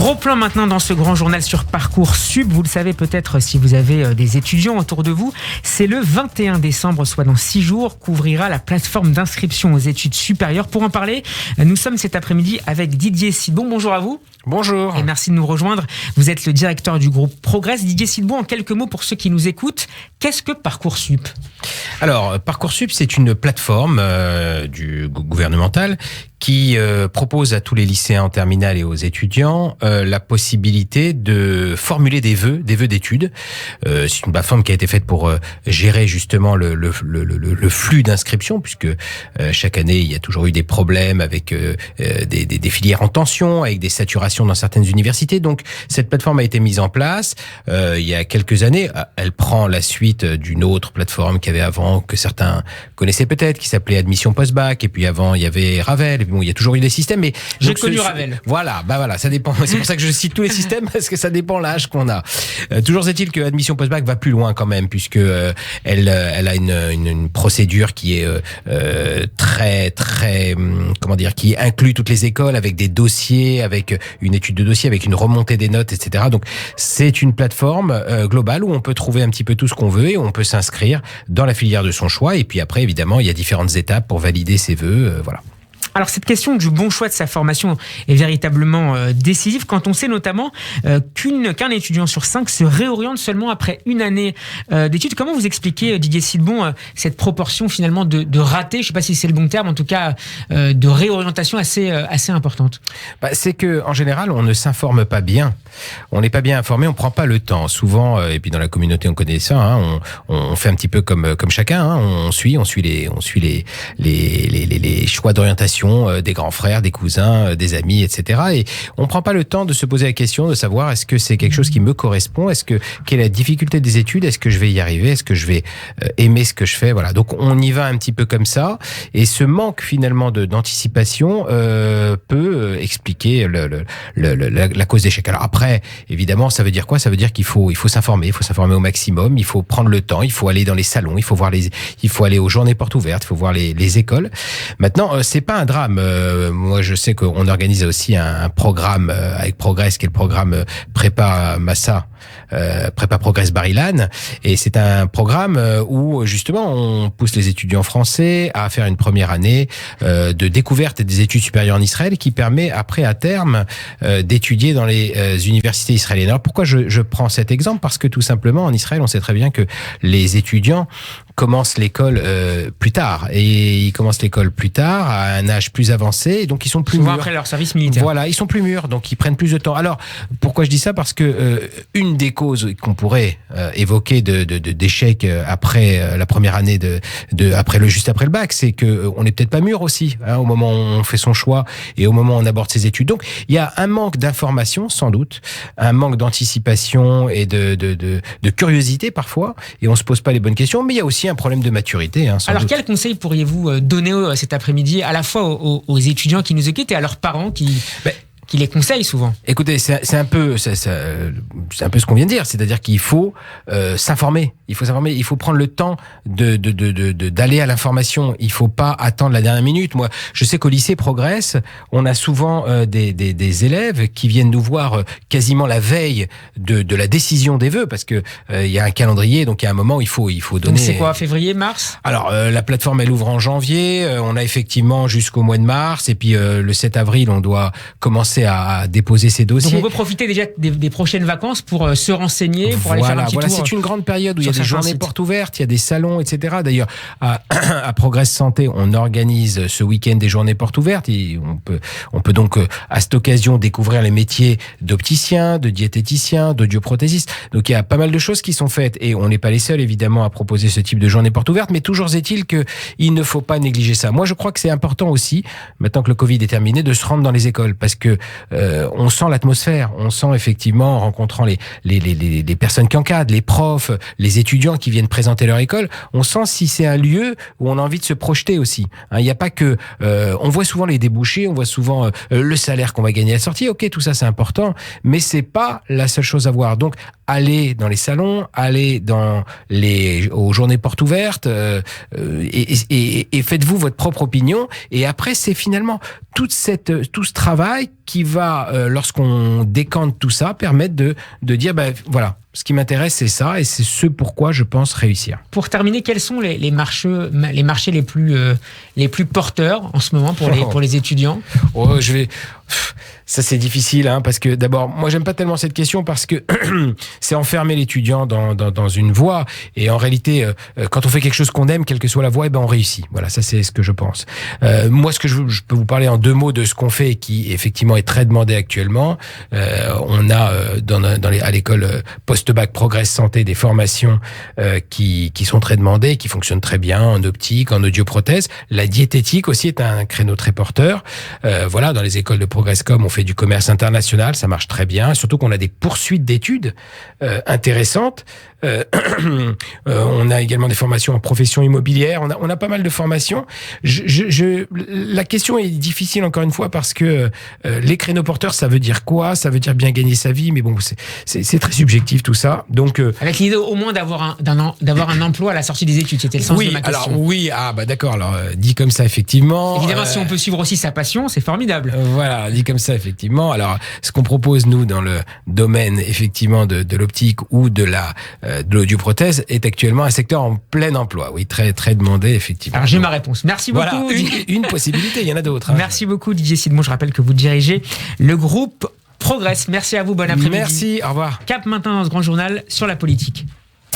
Gros plan maintenant dans ce grand journal sur Parcoursup. Vous le savez peut-être si vous avez des étudiants autour de vous. C'est le 21 décembre, soit dans 6 jours, qu'ouvrira la plateforme d'inscription aux études supérieures. Pour en parler, nous sommes cet après-midi avec Didier Sidbon. Bonjour à vous. Bonjour. Et merci de nous rejoindre. Vous êtes le directeur du groupe Progress. Didier Sidbon, en quelques mots pour ceux qui nous écoutent, qu'est-ce que Parcoursup ? Alors, Parcoursup, c'est une plateforme gouvernementale qui propose à tous les lycéens en terminale et aux étudiants la possibilité de formuler des vœux d'études. C'est une plateforme qui a été faite pour gérer justement le flux d'inscription, puisque chaque année, il y a toujours eu des problèmes avec des filières en tension, avec des saturations dans certaines universités. Donc, cette plateforme a été mise en place il y a quelques années. Elle prend la suite d'une autre plateforme qu'il y avait avant, que certains connaissaient peut-être, qui s'appelait Admission Post-Bac. Et puis avant, il y avait Ravel. Et puis bon, il y a toujours eu des systèmes. Mais j'ai connu Ravel. Voilà, ça dépend. C'est pour ça que je cite tous les systèmes, parce que ça dépend l'âge qu'on a. Toujours est-il que Admission Post-Bac va plus loin quand même, puisque elle a une procédure qui est très comment dire, qui inclut toutes les écoles avec des dossiers, avec une étude de dossier, avec une remontée des notes, etc. Donc c'est une plateforme globale où on peut trouver un petit peu tout ce qu'on veut et on peut s'inscrire dans la filière de son choix. Et puis après, évidemment, il y a différentes étapes pour valider ses vœux. Voilà. Alors cette question du bon choix de sa formation est véritablement décisive quand on sait notamment qu'un étudiant sur 5 se réoriente seulement après une année d'études. Comment vous expliquez, Didier Sidbon, cette proportion finalement de ratés, je ne sais pas si c'est le bon terme, en tout cas de réorientation assez importante? C'est que en général, on ne s'informe pas bien. On n'est pas bien informé, on ne prend pas le temps. Souvent, et puis dans la communauté, on connaît ça, hein, on fait un petit peu comme chacun, hein, on suit les choix d'orientation des grands frères, des cousins, des amis, etc. Et on prend pas le temps de se poser la question de savoir est-ce que c'est quelque chose qui me correspond, quelle est la difficulté des études, est-ce que je vais y arriver, est-ce que je vais aimer ce que je fais, voilà. Donc on y va un petit peu comme ça, et ce manque finalement d'anticipation peut expliquer la cause d'échec. Alors après, évidemment, ça veut dire quoi? Ça veut dire qu'il faut s'informer, au maximum, il faut prendre le temps, il faut aller dans les salons, il faut aller aux journées portes ouvertes, il faut voir les écoles. Maintenant, c'est pas un drame. Moi, je sais qu'on organise aussi un programme avec Progress, qui est le programme Prépa Massa, Prépa Progress Barilan, et c'est un programme où justement on pousse les étudiants français à faire une première année de découverte des études supérieures en Israël, qui permet après à terme d'étudier dans les universités israéliennes. Alors pourquoi je prends cet exemple? Parce que tout simplement en Israël, on sait très bien que les étudiants commencent l'école plus tard, et ils commencent l'école plus tard à un âge plus avancé, et donc ils sont plus souvent mûrs. Après leur service militaire. Voilà, ils sont plus mûrs, donc ils prennent plus de temps. Alors pourquoi je dis ça? Parce que une des causes qu'on pourrait évoquer d'échec après la première année juste après le bac, c'est que on n'est peut-être pas mûr aussi, hein, au moment où on fait son choix et au moment où on aborde ses études. Donc il y a un manque d'information sans doute, un manque d'anticipation et de curiosité parfois, et on se pose pas les bonnes questions. Mais il y a aussi un problème de maturité. Hein, Alors quel conseil pourriez-vous donner cet après-midi à la fois aux étudiants qui nous écoutent et à leurs parents qui les conseillent souvent? Écoutez, c'est un peu ce qu'on vient de dire, c'est-à-dire qu'il faut s'informer. Il faut prendre le temps d'aller à l'information. Il faut pas attendre la dernière minute. Moi, je sais qu'au lycée Progress, on a souvent des élèves qui viennent nous voir quasiment la veille de la décision des vœux, parce que il y a un calendrier, donc il y a un moment où il faut donner. Donc c'est quoi, février, mars? Alors la plateforme, elle ouvre en janvier. On a effectivement jusqu'au mois de mars, et puis le 7 avril, on doit commencer à déposer ses dossiers. Donc on peut profiter déjà des prochaines vacances pour se renseigner, pour aller faire un petit tour. C'est une grande période où il y a des journées portes ouvertes, il y a des salons, etc. D'ailleurs, à Progress Santé, on organise ce week-end des journées portes ouvertes. Et on peut donc à cette occasion découvrir les métiers d'opticien, de diététicien, d'audioprothésiste. Donc il y a pas mal de choses qui sont faites, et on n'est pas les seuls évidemment à proposer ce type de journée portes ouvertes. Mais toujours est-il que il ne faut pas négliger ça. Moi, je crois que c'est important aussi, maintenant que le Covid est terminé, de se rendre dans les écoles, parce que on sent l'atmosphère, on sent effectivement, en rencontrant les personnes qui encadrent, les profs, les étudiants qui viennent présenter leur école, on sent si c'est un lieu où on a envie de se projeter aussi. Il n'y a pas que... on voit souvent les débouchés, on voit souvent le salaire qu'on va gagner à la sortie. Ok, tout ça c'est important, mais c'est pas la seule chose à voir. Donc, allez dans les salons, allez aux journées portes ouvertes, et faites-vous votre propre opinion. Et après, c'est finalement tout ce travail qui va, lorsqu'on décante tout ça, permettre de dire, voilà, ce qui m'intéresse, c'est ça, et c'est ce pourquoi je pense réussir. Pour terminer, quels sont les marchés les plus porteurs en ce moment pour les étudiants ? Ça, c'est difficile, parce que d'abord, moi, j'aime pas tellement cette question parce que c'est enfermer l'étudiant dans une voie. Et en réalité, quand on fait quelque chose qu'on aime, quelle que soit la voie, on réussit. Voilà, ça, c'est ce que je pense. Moi, je peux vous parler en 2 mots de ce qu'on fait, qui effectivement est très demandé actuellement. On a à l'école post-bac Progress Santé des formations qui sont très demandées, qui fonctionnent très bien en optique, en audioprothèse. La diététique aussi est un créneau très porteur. Voilà, dans les écoles de Progresscom, on fait du commerce international, ça marche très bien. Surtout qu'on a des poursuites d'études intéressantes. On a également des formations en profession immobilière. On a pas mal de formations. La question est difficile encore une fois parce que les créneaux porteurs, ça veut dire quoi ? Ça veut dire bien gagner sa vie, mais bon, c'est très subjectif tout ça. Donc avec l'idée au moins d'avoir un emploi à la sortie des études, c'était le sens de ma question. Alors oui, d'accord. Alors dit comme ça, effectivement. Évidemment, si on peut suivre aussi sa passion, c'est formidable. Voilà, dit comme ça, effectivement. Alors, ce qu'on propose nous dans le domaine effectivement de l'optique ou de l'audioprothèse est actuellement un secteur en plein emploi. Oui, très très demandé effectivement. Alors j'ai ma réponse. Merci beaucoup. Voilà, une possibilité. Il y en a d'autres. Merci beaucoup Didier Sidmon. Je rappelle que vous dirigez le groupe Progress. Merci à vous. Bon après-midi. Merci. Au revoir. Cap maintenant dans ce grand journal sur la politique.